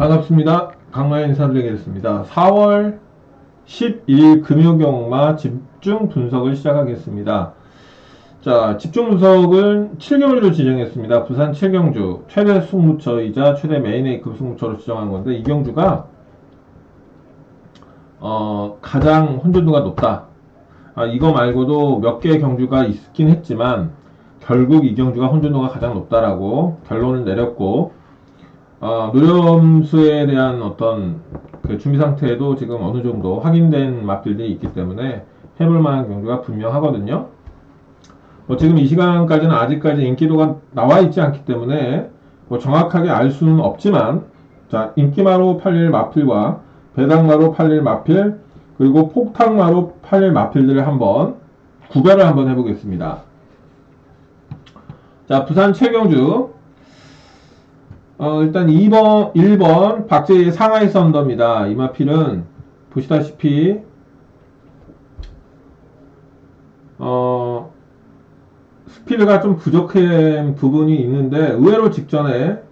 반갑습니다. 강마의 인사드리겠습니다. 4월 12일 금요경마 집중 분석을 시작하겠습니다. 자, 집중 분석은 7경주로 지정했습니다. 부산 7경주 최대 승무처이자 최대 메인 A급 승무처로 지정한 건데, 이 경주가 가장 혼돈도가 높다. 이거 말고도 몇 개의 경주가 있긴 했지만 결국 이 경주가 혼돈도가 가장 높다라고 결론을 내렸고, 노렴수에 대한 어떤 그 준비 상태에도 지금 어느 정도 확인된 맛들이 있기 때문에 해볼 만한 경주가 분명하거든요. 지금 이 시간까지는 아직까지 인기도가 나와 있지 않기 때문에 정확하게 알 수는 없지만, 자, 인기마로 팔릴 마필과 배당마로 팔릴 마필, 그리고 폭탁마로 팔릴 마필들을 한번 구별을 한번 해보겠습니다. 자, 부산 최경주. 일단 1번 박재희의 상하이 썬더입니다. 이 마필은 보시다시피 스피드가 좀 부족한 부분이 있는데, 의외로 직전에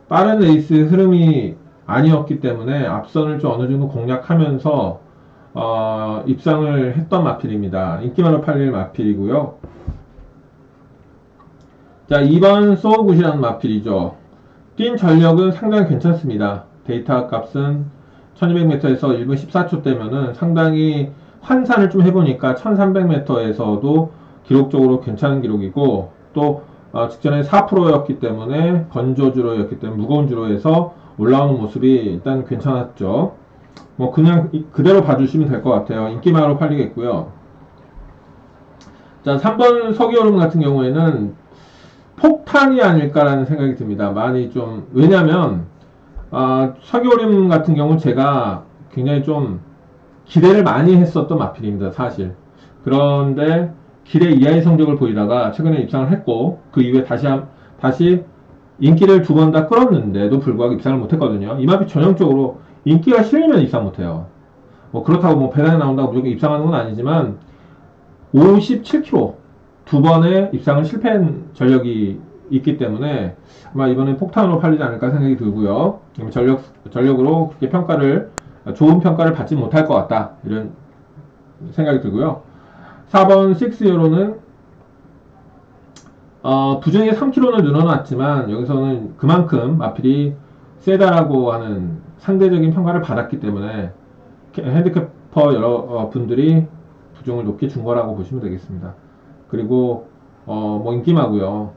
빠른 레이스 흐름이 아니었기 때문에 앞선을 좀 어느 정도 공략하면서 입상을 했던 마필입니다. 인기마로 팔릴 마필이고요. 자, 2번 소우굿이라는 마필이죠. 뛴 전력은 상당히 괜찮습니다. 데이터 값은 1200m에서 1분 14초대면은 상당히 환산을 좀 해보니까 1300m에서도 기록적으로 괜찮은 기록이고, 또 직전에 4%였기 때문에 건조주로였기 때문에 무거운 주로에서 올라오는 모습이 일단 괜찮았죠. 그냥 그대로 봐주시면 될 것 같아요. 인기마로 팔리겠고요. 자, 3번 서기오름 같은 경우에는 폭탄이 아닐까라는 생각이 듭니다. 많이 좀, 왜냐면 서기오름 같은 경우 제가 굉장히 좀 기대를 많이 했었던 마필입니다, 사실. 그런데 기대 이하의 성적을 보이다가 최근에 입상을 했고, 그 이후에 다시 인기를 두 번 다 끌었는데도 불구하고 입상을 못했거든요. 이 마필 전형적으로 인기가 실리면 입상 못해요. 그렇다고 배당이 나온다고 무조건 입상하는 건 아니지만 57km 두 번의 입상을 실패한 전력이 있기 때문에 아마 이번엔 폭탄으로 팔리지 않을까 생각이 들고요. 전력으로 그렇게 좋은 평가를 받지 못할 것 같다, 이런 생각이 들고요. 4번 6요로는 부정이 3km는 늘어났지만 여기서는 그만큼 마필이 세다라고 하는 상대적인 평가를 받았기 때문에 핸디캐퍼 여러 분들이 부정을 높게 준 거라고 보시면 되겠습니다. 그리고 인기마고요.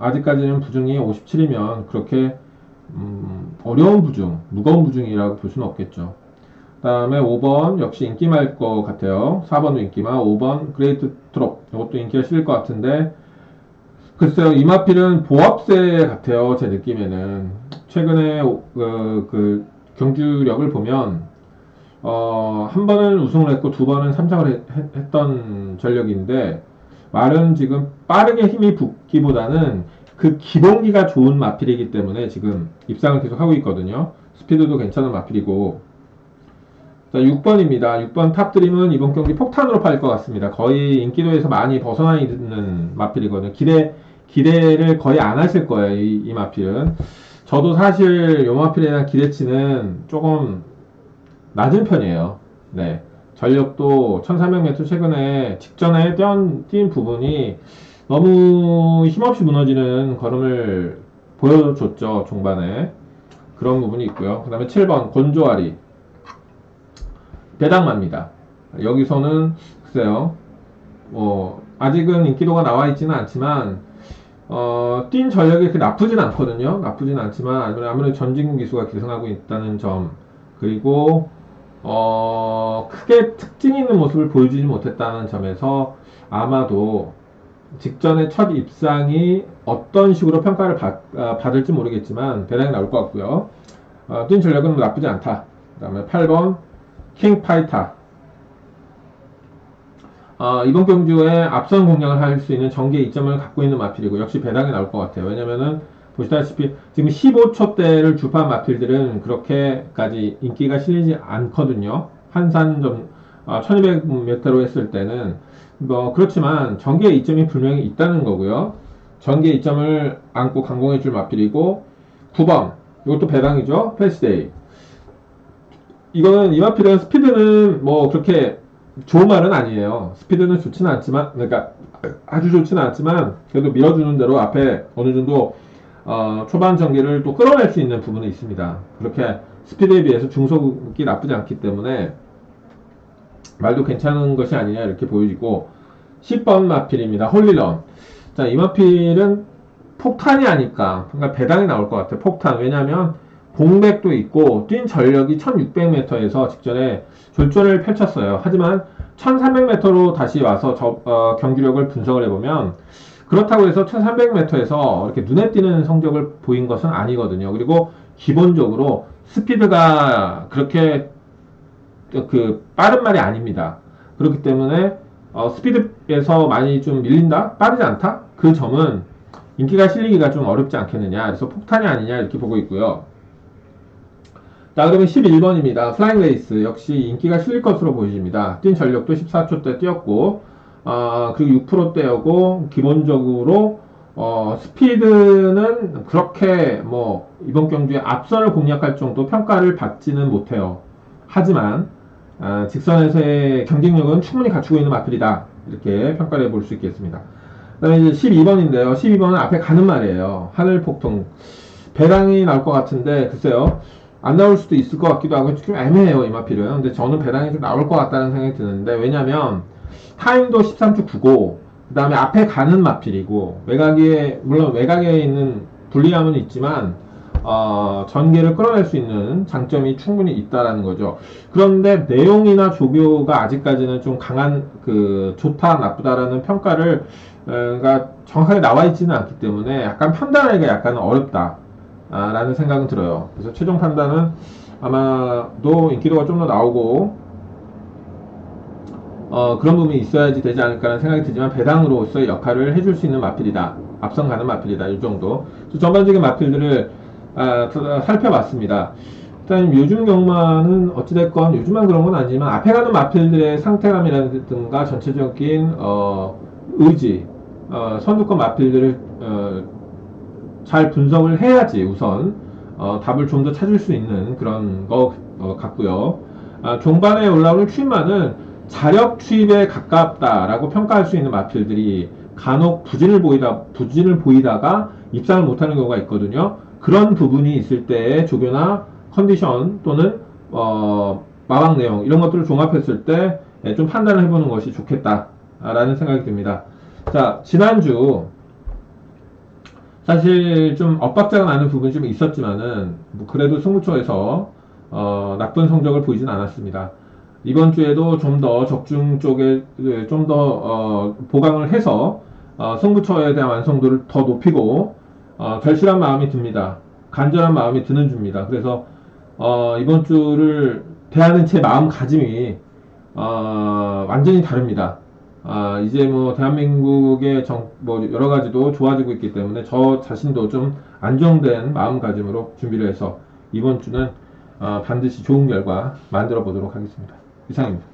아직까지는 부중이 57이면 그렇게 어려운 부중, 무거운 부중이라고 볼 수는 없겠죠. 그 다음에 5번 역시 인기마일 것 같아요. 4번도 인기마, 5번 그레이트 트롭, 이것도 인기가 실릴 것 같은데, 글쎄요, 이 마필은 보합세 같아요, 제 느낌에는. 최근에 그 경주력을 보면 한 번은 우승을 했고 두 번은 3착을 했던 전력인데, 말은 지금 빠르게 힘이 붙기보다는 그 기동기가 좋은 마필이기 때문에 지금 입상을 계속 하고 있거든요. 스피드도 괜찮은 마필이고. 자, 6번입니다. 6번 탑드림은 이번 경기 폭탄으로 팔릴 것 같습니다. 거의 인기도에서 많이 벗어나 있는 마필이거든요. 기대를 거의 안 하실 거예요, 이 마필은. 저도 사실 요 마필에 대한 기대치는 조금 낮은 편이에요. 네. 전력도 1300m 최근에 직전에 뛴 부분이 너무 힘없이 무너지는 걸음을 보여줬죠, 종반에. 그런 부분이 있고요. 그 다음에 7번 곤조아리 배당마입니다. 여기서는 글쎄요, 아직은 인기도가 나와 있지는 않지만 뛴 전력이 그렇게 나쁘진 않거든요. 나쁘진 않지만 아무래도 전진국 기수가 계승하고 있다는 점, 그리고 크게 특징 있는 모습을 보여주지 못했다는 점에서 아마도 직전에 첫 입상이 어떤 식으로 평가를 받을지 모르겠지만 배당이 나올 것 같고요. 뛴 전력은 나쁘지 않다. 그 다음에 8번 킹파이터. 이번 경주에 앞선 공략을 할 수 있는 전개 이점을 갖고 있는 마필이고, 역시 배당이 나올 것 같아요. 왜냐면은 보시다시피 지금 15초대를 주판 마필들은 그렇게까지 인기가 실리지 않거든요. 환산 1200m로 했을 때는. 그렇지만 전개 이점이 분명히 있다는 거고요. 전개 이점을 안고 강공해 줄 마필이고, 9번 이것도 배당이죠. 패스데이. 이거는 이마필은 스피드는 뭐 그렇게 좋은 말은 아니에요. 스피드는 좋지는 않지만, 그러니까 아주 좋지는 않지만 그래도 밀어주는 대로 앞에 어느 정도 초반 전개를 또 끌어낼 수 있는 부분이 있습니다. 그렇게 스피드에 비해서 중속이 나쁘지 않기 때문에 말도 괜찮은 것이 아니냐 이렇게 보여지고 10번 마필입니다. 홀리런. 자, 이 마필은 폭탄이 아닐까. 그러니까 배당이 나올 것 같아요. 폭탄. 왜냐하면 공백도 있고 뛴 전력이 1600m에서 직전에 졸전을 펼쳤어요. 하지만 1300m로 다시 와서 경기력을 분석을 해보면 그렇다고 해서 1300m에서 이렇게 눈에 띄는 성적을 보인 것은 아니거든요. 그리고 기본적으로 스피드가 그렇게 그 빠른 말이 아닙니다. 그렇기 때문에 스피드에서 많이 좀 밀린다? 빠르지 않다? 그 점은 인기가 실리기가 좀 어렵지 않겠느냐. 그래서 폭탄이 아니냐 이렇게 보고 있고요. 자, 그러면 11번입니다. 플라잉 레이스. 역시 인기가 실릴 것으로 보여집니다. 뛴 전력도 14초대 뛰었고, 그리고 6%대였고, 기본적으로, 스피드는 그렇게 뭐, 이번 경주에 앞선을 공략할 정도 평가를 받지는 못해요. 하지만, 직선에서의 경쟁력은 충분히 갖추고 있는 마필이다. 이렇게 평가를 해볼 수 있겠습니다. 그 다음에 이제 12번인데요. 12번은 앞에 가는 말이에요. 하늘폭풍. 배당이 나올 것 같은데, 글쎄요. 안 나올 수도 있을 것 같기도 하고 좀 애매해요, 이 마필은. 근데 저는 배당이 좀 나올 것 같다는 생각이 드는데, 왜냐면 타임도 13초 9고 그 다음에 앞에 가는 마필이고, 물론 외곽에 있는 불리함은 있지만 전개를 끌어낼 수 있는 장점이 충분히 있다라는 거죠. 그런데 내용이나 조교가 아직까지는 좀 강한 좋다 나쁘다라는 평가를 가 정확하게 나와 있지는 않기 때문에 약간 판단하기가 약간 어렵다 라는 생각은 들어요. 그래서 최종 판단은 아마도 인기도가 좀 더 나오고 그런 부분이 있어야지 되지 않을까라는 생각이 들지만 배당으로서의 역할을 해줄 수 있는 마필이다. 앞선 가는 마필이다. 이 정도. 전반적인 마필들을 살펴봤습니다. 일단 요즘 경마는 어찌됐건 요즘만 그런 건 아니지만 앞에 가는 마필들의 상태감이라든가 전체적인 의지, 선두권 마필들을 잘 분석을 해야지 우선 답을 좀 더 찾을 수 있는 그런 거 같고요. 종반에 올라오는 추임마는 자력 추입에 가깝다라고 평가할 수 있는 마필들이 간혹 부진을 보이다가 입상을 못하는 경우가 있거든요. 그런 부분이 있을 때의 조교나 컨디션 또는 마방 내용 이런 것들을 종합했을 때 좀 판단을 해보는 것이 좋겠다라는 생각이 듭니다. 자, 지난주 사실 좀 엇박자가 나는 부분이 좀 있었지만은 뭐 그래도 승부처에서 나쁜 성적을 보이진 않았습니다. 이번 주에도 좀 더 적중 쪽에 좀 더 보강을 해서 승부처에 대한 완성도를 더 높이고 절실한 마음이 듭니다. 간절한 마음이 드는 주입니다. 그래서 이번 주를 대하는 제 마음가짐이 완전히 다릅니다. 이제 뭐 대한민국의 뭐 여러 가지도 좋아지고 있기 때문에 저 자신도 좀 안정된 마음가짐으로 준비를 해서 이번 주는 반드시 좋은 결과 만들어 보도록 하겠습니다. 이상입니다.